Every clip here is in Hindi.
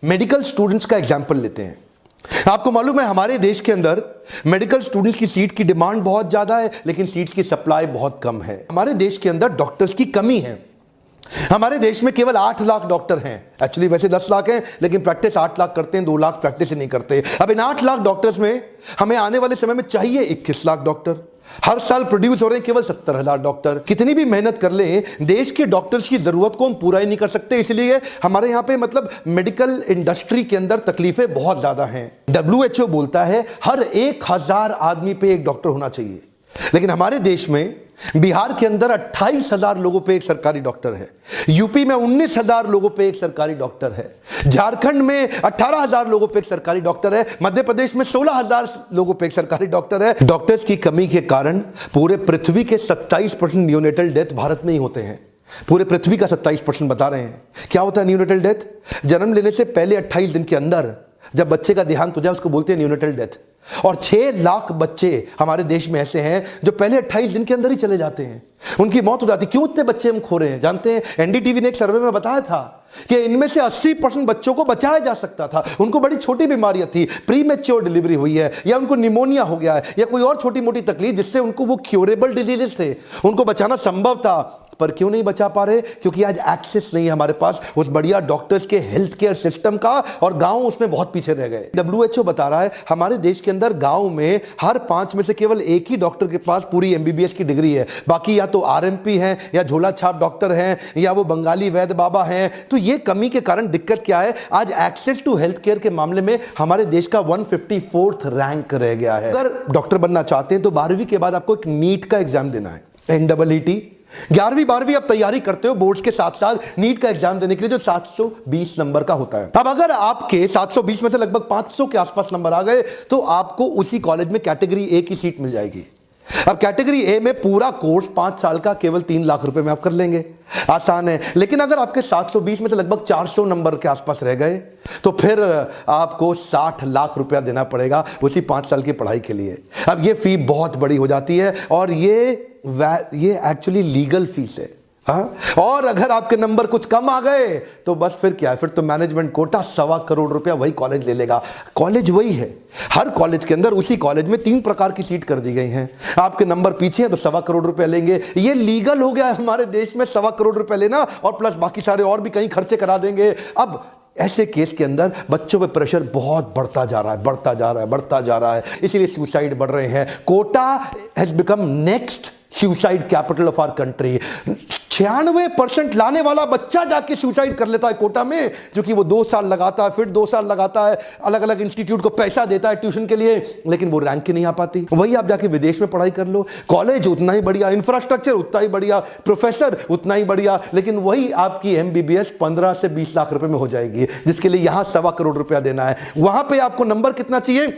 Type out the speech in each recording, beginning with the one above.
मेडिकल स्टूडेंट्स का एग्जाम्पल लेते हैं। आपको मालूम है हमारे देश के अंदर मेडिकल स्टूडेंट्स की सीट की डिमांड बहुत ज्यादा है, लेकिन सीट की सप्लाई बहुत कम है। हमारे देश के अंदर डॉक्टर्स की कमी है। हमारे देश में केवल 8 लाख डॉक्टर हैं। एक्चुअली वैसे 10 लाख हैं, लेकिन प्रैक्टिस 8 लाख करते हैं, 2 लाख प्रैक्टिस ही नहीं करते। अब इन 8 लाख डॉक्टर्स में हमें आने वाले समय में चाहिए 21 लाख डॉक्टर। हर साल प्रोड्यूस हो रहे हैं केवल 70,000 डॉक्टर। कितनी भी मेहनत कर लें, देश के डॉक्टर्स की जरूरत को हम पूरा ही नहीं कर सकते। इसलिए हमारे यहां पे मतलब मेडिकल इंडस्ट्री के अंदर तकलीफें बहुत ज्यादा हैं। WHO बोलता है हर 1000 आदमी पे एक डॉक्टर होना चाहिए, लेकिन हमारे देश में बिहार के अंदर 28,000 लोगों पे एक सरकारी डॉक्टर है, यूपी में 19,000 लोगों पे एक सरकारी डॉक्टर है, झारखंड में 18,000 लोगों पे एक सरकारी डॉक्टर है, मध्य प्रदेश में 16,000 लोगों पे एक सरकारी डॉक्टर है। डॉक्टर्स की कमी के कारण पूरे पृथ्वी के 27% न्यूनेटल डेथ भारत में ही होते हैं। पूरे पृथ्वी का 27% बता रहे हैं। क्या होता है न्यूनेटल डेथ? जन्म लेने से पहले 28 दिन के अंदर जब बच्चे का देहांत हो जाए उसको बोलते हैं न्यूनेटल डेथ। और 6 लाख बच्चे हमारे देश में ऐसे हैं जो पहले 28 दिन के अंदर ही चले जाते हैं, उनकी मौत हो जाती। क्यों इतने बच्चे हम खो रहे हैं? जानते हैं, एनडीटीवी ने एक सर्वे में बताया था कि इनमें से 80% बच्चों को बचाया जा सकता था। उनको बड़ी छोटी बीमारियां थी, प्रीमेच्योर डिलीवरी हुई है, या उनको निमोनिया हो गया है, या कोई और छोटी मोटी तकलीफ जिससे उनको वो क्योरेबल डिजीजेस थे, उनको बचाना संभव था। पर क्यों नहीं बचा पा रहे? क्योंकि आज एक्सेस नहीं है हमारे पास उस बढ़िया डॉक्टर्स के हेल्थ केयर सिस्टम का, और गांव उसमें बहुत पीछे रह गए। WHO बता रहा है हमारे देश के अंदर गांव में हर 5 में से केवल एक ही डॉक्टर के पास पूरी MBBS की डिग्री है। बाकी या तो RMP हैं, या झोला छाप डॉक्टर हैं, या वो बंगाली वैद्य बाबा हैं। तो ये कमी के कारण दिक्कत क्या है? आज एक्सेस टू हेल्थ केयर के मामले में हमारे देश का 154th रैंक रह गया है। अगर डॉक्टर बनना चाहते हैं तो 12वीं के बाद आपको एक नीट का एग्जाम देना है, NEET। 11वीं 12वीं आप तैयारी करते हो बोर्ड के साथ साथ नीट का एग्जाम देने के लिए, जो 720 नंबर का होता है। अब अगर आपके 720 में से लगभग 500 के आसपास नंबर आ गए तो आपको उसी कॉलेज में कैटेगरी A की सीट मिल जाएगी। अब कैटेगरी A में पूरा कोर्स 5 साल का केवल 3 लाख रुपए में आप कर लेंगे, आसान है। लेकिन अगर आपके 720 में से लगभग 400 नंबर के आसपास रह गए तो फिर आपको 60 लाख रुपया देना पड़ेगा उसी 5 साल की पढ़ाई के लिए। अब ये फी बहुत बड़ी हो जाती है, और ये एक्चुअली लीगल फीस है। हाँ? और अगर आपके नंबर कुछ कम आ गए तो बस फिर क्या है? फिर तो मैनेजमेंट कोटा 1.25 करोड़ रुपया वही कॉलेज ले लेगा। कॉलेज वही है, हर कॉलेज के अंदर उसी कॉलेज में 3 प्रकार की सीट कर दी गई हैं। आपके नंबर पीछे हैं तो 1.25 करोड़ रुपया लेंगे। ये लीगल हो गया है हमारे देश में 1.25 करोड़ रुपया लेना, और प्लस बाकी सारे और भी कहीं खर्चे करा देंगे। अब ऐसे केस के अंदर बच्चों पे प्रेशर बहुत बढ़ता जा रहा है, बढ़ता जा रहा है, बढ़ता जा रहा है। इसीलिए सुसाइड बढ़ रहे हैं। Kota has become next suicide capital of our country. 96% लाने वाला बच्चा जाके सुसाइड कर लेता है कोटा में, जो कि वो 2 साल लगाता है, फिर 2 साल लगाता है, अलग अलग इंस्टीट्यूट को पैसा देता है ट्यूशन के लिए, लेकिन वो रैंक ही नहीं आ पाती। वही आप जाके विदेश में पढ़ाई कर लो, कॉलेज उतना ही बढ़िया, इंफ्रास्ट्रक्चर उतना ही बढ़िया, प्रोफेसर उतना ही बढ़िया, लेकिन वही आपकी MBBS 15 से 20 लाख रुपए में हो जाएगी, जिसके लिए यहां 1.25 करोड़ रुपया देना है। वहां पे आपको नंबर कितना चाहिए?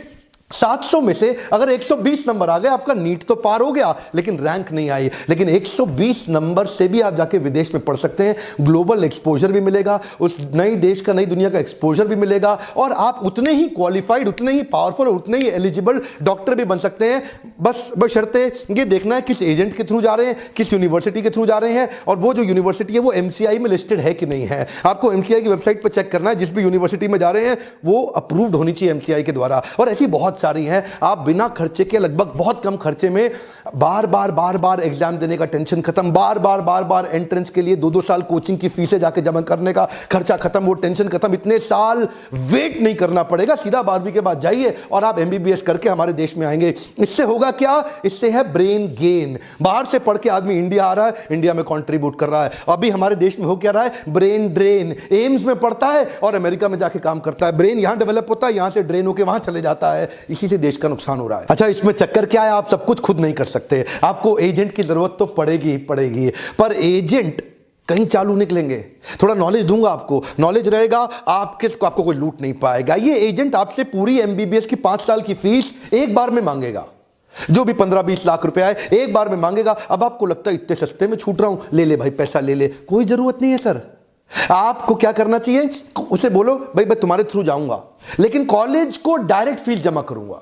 700 में से अगर 120 नंबर आ गए, आपका नीट तो पार हो गया, लेकिन रैंक नहीं आई। लेकिन 120 नंबर से भी आप जाके विदेश में पढ़ सकते हैं, ग्लोबल एक्सपोजर भी मिलेगा, उस नई देश का, नई दुनिया का एक्सपोजर भी मिलेगा, और आप उतने ही क्वालिफाइड, उतने ही पावरफुल, उतने ही एलिजिबल डॉक्टर भी बन सकते हैं। बस बशर्ते ये देखना है किस एजेंट के थ्रू जा रहे हैं, किस यूनिवर्सिटी के थ्रू जा रहे हैं, और वो जो यूनिवर्सिटी है वो MCI में लिस्टेड है कि नहीं है। आपको MCI की वेबसाइट पर चेक करना है, जिस भी यूनिवर्सिटी में जा रहे हैं वो अप्रूव्ड होनी चाहिए MCI के द्वारा। और ऐसी बहुत सारी हैं, आप बिना खर्चे के, लगभग बहुत कम खर्चे में बार बार एग्जाम देने का टेंशन खत्म, बार बार एंट्रेंस के लिए 2-2 साल कोचिंग की फीसें जाके जमा करने का खर्चा खत्म, वो टेंशन खत्म। इतने साल वेट नहीं करना पड़ेगा, सीधा 12वीं के बाद जाइए और आप MBBS करके हमारे देश में आएंगे। इससे होगा क्या? इससे है ब्रेन गेन। बाहर से पढ़ के आदमी इंडिया आ रहा है, इंडिया में कंट्रीब्यूट कर रहा है। अभी हमारे देश में हो क्या रहा है? Brain drain. एम्स में पढ़ता है और अमेरिका में जाके काम करता है। ब्रेन यहां डेवलप होता है, यहां से ड्रेन होकर वहां चले जाता है। इसी से देश का नुकसान हो रहा है। अच्छा, इसमें चक्कर क्या है? आप सब कुछ खुद नहीं कर सकते, आपको एजेंट की जरूरत तो पड़ेगी ही पड़ेगी। पर एजेंट कहीं चालू निकलेंगे, थोड़ा नॉलेज दूंगा आपको, नॉलेज रहेगा, आपको कोई लूट नहीं पाएगा। ये एजेंट आपसे पूरी MBBS की 5 साल की फीस एक बार में मांगेगा, जो भी 15-20 लाख रुपए आए एक बार में मांगेगा। अब आपको लगता है इतने सस्ते में छूट रहा हूं, ले ले भाई, पैसा ले ले। कोई जरूरत नहीं है सर। आपको क्या करना चाहिए? उसे बोलो भाई मैं तुम्हारे थ्रू जाऊंगा, लेकिन कॉलेज को डायरेक्ट फीस जमा करूंगा।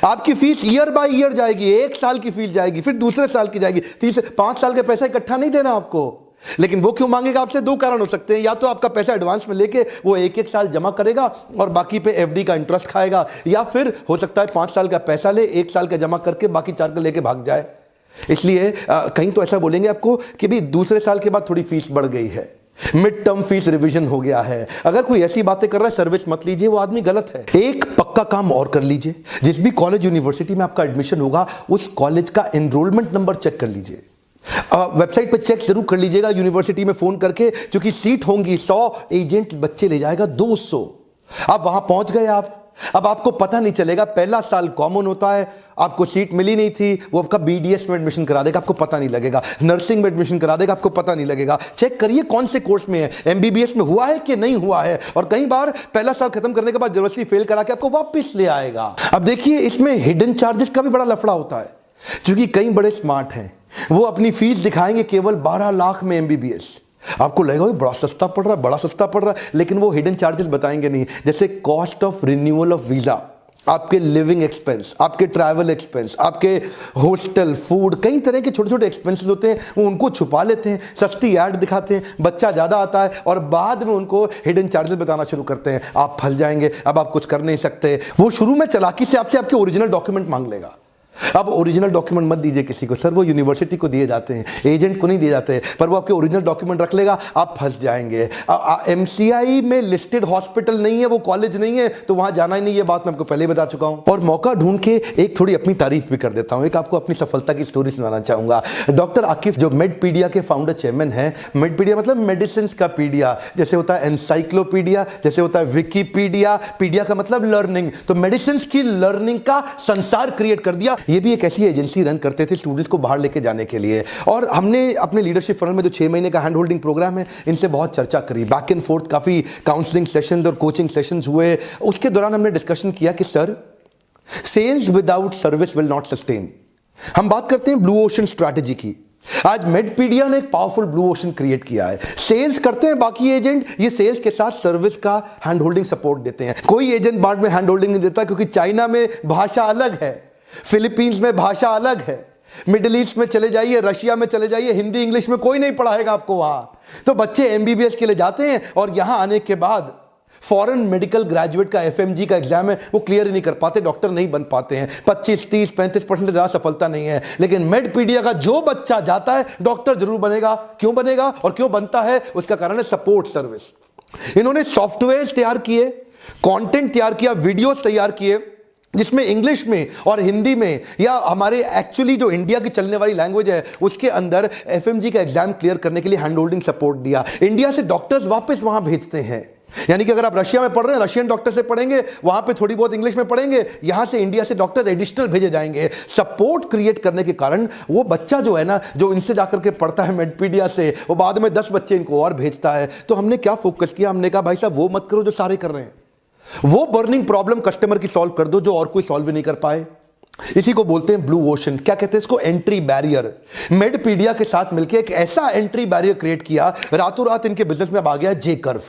आपकी फीस ईयर बाय ईयर जाएगी, 1 साल की फीस जाएगी, फिर दूसरे साल की जाएगी, 5 साल का पैसा इकट्ठा नहीं देना आपको। लेकिन वो क्यों मांगेगा आपसे? दो कारण हो सकते हैं, या तो आपका पैसा एडवांस में लेके वो एक एक साल जमा करेगा और बाकी पे एफडी का इंटरेस्ट खाएगा, या फिर हो सकता है 5 साल का पैसा ले, 1 साल का जमा करके बाकी 4 का लेके भाग जाए। इसलिए कहीं तो ऐसा बोलेंगे आपको कि भी दूसरे साल के बाद थोड़ी फीस बढ़ गई है, मिड टर्म फीस रिवीजन हो गया है। अगर कोई ऐसी बातें कर रहा है, सर्विस मत लीजिए, वो आदमी गलत है। एक पक्का काम और कर लीजिए, जिस भी कॉलेज यूनिवर्सिटी में आपका एडमिशन होगा उस कॉलेज का एनरोलमेंट नंबर चेक कर लीजिए। वेबसाइट पे चेक जरूर कर लीजिएगा यूनिवर्सिटी में फोन करके, क्योंकि सीट होंगी 100, एजेंट बच्चे ले जाएगा 200। आप वहां पहुंच गए, अब आपको पता नहीं चलेगा, पहला साल कॉमन होता है, आपको सीट मिली नहीं थी, वो आपका बीडीएस में एडमिशन करा देगा, आपको पता नहीं लगेगा, नर्सिंग में एडमिशन करा देगा, आपको पता नहीं लगेगा। चेक करिए कौन से कोर्स में है, एमबीबीएस में हुआ है कि नहीं हुआ है, और कई बार पहला साल खत्म करने के बाद जबरदस्ती फेल करा के आपको वापस ले आएगा। अब देखिए, इसमें हिडन चार्जेस का भी बड़ा लफड़ा होता है, क्योंकि कई बड़े स्मार्ट हैं, वो अपनी फीस दिखाएंगे केवल 12 लाख में एमबीबीएस। आपको लगेगा बड़ा सस्ता पड़ रहा है, बड़ा सस्ता पड़ रहा है, लेकिन वो हिडन चार्जेस बताएंगे नहीं, जैसे cost of renewal of visa, आपके लिविंग एक्सपेंस, आपके ट्रैवल एक्सपेंस, आपके हॉस्टल, फूड, कई तरह के छोटे छोटे एक्सपेंसेस होते हैं, वो उनको छुपा लेते हैं, सस्ती ऐड दिखाते हैं, बच्चा ज़्यादा आता है और बाद में उनको हिडन चार्जेस बताना शुरू करते हैं। आप फंस जाएंगे, अब आप कुछ कर नहीं सकते। वो शुरू में चालाकी से आपसे आपके ओरिजिनल डॉक्यूमेंट मांग लेगा। अब ओरिजिनल डॉक्यूमेंट मत दीजिए किसी को, सर वो यूनिवर्सिटी को दिए जाते हैं, एजेंट को नहीं दिए जाते, पर वो आपके ओरिजिनल डॉक्यूमेंट रख लेगा, आप फंस जाएंगे। एमसीआई में लिस्टेड हॉस्पिटल नहीं है, वो कॉलेज नहीं है, तो वहां जाना ही नहीं, ये बात मैं आपको पहले ही बता चुका हूं। और मौका ढूंढ के एक थोड़ी अपनी तारीफ भी कर देता हूं, एक आपको अपनी सफलता की स्टोरी सुनाना चाहूंगा। डॉक्टर आकिफ जो मेडपीडिया के फाउंडर चेयरमैन है, मेडपीडिया मतलब मेडिसिन का पीडिया, जैसे होता है एनसाइक्लोपीडिया, जैसे होता है विकीपीडिया, पीडिया का मतलब लर्निंग, तो मेडिसिन की लर्निंग का संसार क्रिएट कर दिया। ये भी एक ऐसी एजेंसी रन करते थे स्टूडेंट्स को बाहर लेके जाने के लिए, और हमने अपने लीडरशिप फनल में जो 6 महीने का हैंड होल्डिंग प्रोग्राम है, इनसे बहुत चर्चा करी, बैक एंड फोर्थ काफी काउंसलिंग सेशंस और कोचिंग सेशंस हुए। उसके दौरान हमने डिस्कशन किया कि sir, sales without service will not sustain. हम बात करते हैं ब्लू ओशन स्ट्रैटेजी की। आज मेडपीडिया ने एक पावरफुल ब्लू ओशन क्रिएट किया है। सेल्स करते हैं बाकी एजेंट, ये सेल्स के साथ सर्विस का हैंड होल्डिंग सपोर्ट देते हैं। कोई एजेंट बाद में हैंड होल्डिंग नहीं देता, क्योंकि चाइना में भाषा अलग है, फिलीपींस में भाषा अलग है, मिडिल ईस्ट में चले जाइए, रशिया में चले जाइए, हिंदी इंग्लिश में कोई नहीं पढ़ाएगा आपको वहां। तो बच्चे एमबीबीएस के लिए जाते हैं और यहां आने के बाद फॉरेन मेडिकल ग्रेजुएट का एफएमजी का एग्जाम है, वो क्लियर ही नहीं कर पाते, डॉक्टर नहीं बन पाते हैं। 25, 30, 35% से ज्यादा सफलता नहीं है। लेकिन मेडपीडिया का जो बच्चा जाता है डॉक्टर जरूर बनेगा। क्यों बनेगा और क्यों बनता है? उसका कारण है सपोर्ट सर्विस। इन्होंने सॉफ्टवेयर तैयार किए, कंटेंट तैयार किया, वीडियोस तैयार किए, जिसमें इंग्लिश में और हिंदी में, या हमारे एक्चुअली जो इंडिया की चलने वाली लैंग्वेज है उसके अंदर एफएमजी का एग्जाम क्लियर करने के लिए हैंड होल्डिंग सपोर्ट दिया। इंडिया से डॉक्टर्स वापस वहां भेजते हैं, यानी कि अगर आप रशिया में पढ़ रहे हैं, रशियन डॉक्टर से पढ़ेंगे, वहां पे थोड़ी बहुत इंग्लिश में पढ़ेंगे, यहां से इंडिया से डॉक्टर एडिशनल भेजे जाएंगे। सपोर्ट क्रिएट करने के कारण वो बच्चा जो है ना, जो इनसे जाकर के पढ़ता है मेडपीडिया से, वो बाद में 10 बच्चे इनको और भेजता है। तो हमने क्या फोकस किया, हमने कहा भाई साहब वो मत करो जो सारे कर रहे हैं, वो बर्निंग प्रॉब्लम कस्टमर की सॉल्व कर दो जो और कोई सॉल्व नहीं कर पाए। इसी को बोलते हैं ब्लू ओशन। क्या कहते हैं इसको? Entry barrier. मेडपीडिया के साथ मिलकर एक ऐसा एंट्री बैरियर क्रिएट किया, रातों रात इनके बिजनेस में अब आ गया जे कर्व।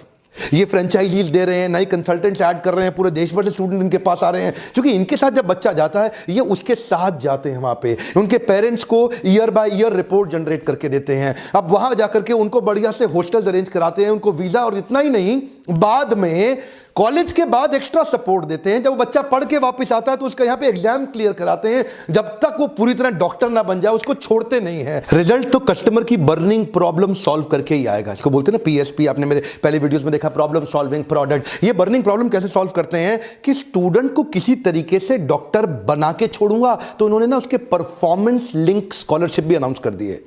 ये फ्रेंचाइजीज दे रहे हैं, नए कंसल्टेंट्स ऐड कर रहे हैं, पूरे देश भर से स्टूडेंट इनके पास आ रहे हैं, क्योंकि इनके साथ जब बच्चा जाता है ये उसके साथ जाते हैं वहां पे, उनके पेरेंट्स को year by year report generate करके देते हैं। अब वहां जाकर के उनको बढ़िया से हॉस्टल अरेंज कराते हैं, उनको वीजा, और इतना ही नहीं, बाद में कॉलेज के बाद एक्स्ट्रा सपोर्ट देते हैं। जब वो बच्चा पढ़ के वापस आता है तो उसका यहाँ पे एग्जाम क्लियर कराते हैं। जब तक वो पूरी तरह डॉक्टर ना बन जाए उसको छोड़ते नहीं है। रिजल्ट तो कस्टमर की बर्निंग प्रॉब्लम सॉल्व करके ही आएगा। इसको बोलते हैं ना पीएसपी, आपने मेरे पहले वीडियोस में देखा, प्रॉब्लम सॉल्विंग प्रोडक्ट। ये बर्निंग प्रॉब्लम कैसे सॉल्व करते हैं कि स्टूडेंट को किसी तरीके से डॉक्टर बना के छोड़ूंगा, तो उन्होंने ना उसके परफॉर्मेंस लिंक स्कॉलरशिप भी अनाउंस कर दिए।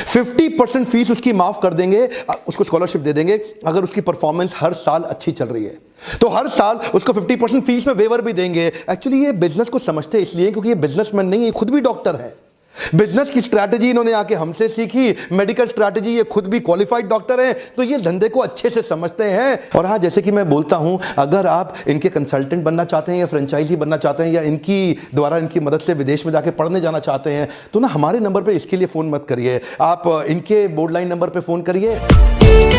50% फीस उसकी माफ कर देंगे, उसको स्कॉलरशिप दे देंगे अगर उसकी परफॉर्मेंस हर साल अच्छी चल रही है, तो हर साल उसको 50% फीस में वेवर भी देंगे। एक्चुअली ये बिजनेस को समझते इसलिए क्योंकि ये बिजनेसमैन नहीं है, खुद भी डॉक्टर है। बिजनेस की स्ट्रैटेजी इन्होंने आके हमसे सीखी, मेडिकल स्ट्रैटेजी, ये खुद भी क्वालिफाइड डॉक्टर हैं, तो ये धंधे को अच्छे से समझते हैं। और हाँ, जैसे कि मैं बोलता हूं, अगर आप इनके कंसल्टेंट बनना चाहते हैं या फ्रेंचाइजी बनना चाहते हैं या इनकी द्वारा इनकी मदद से विदेश में जाके पढ़ने जाना चाहते हैं, तो ना हमारे नंबर पर इसके लिए फ़ोन मत करिए, आप इनके बोर्ड लाइन नंबर पर फ़ोन करिए।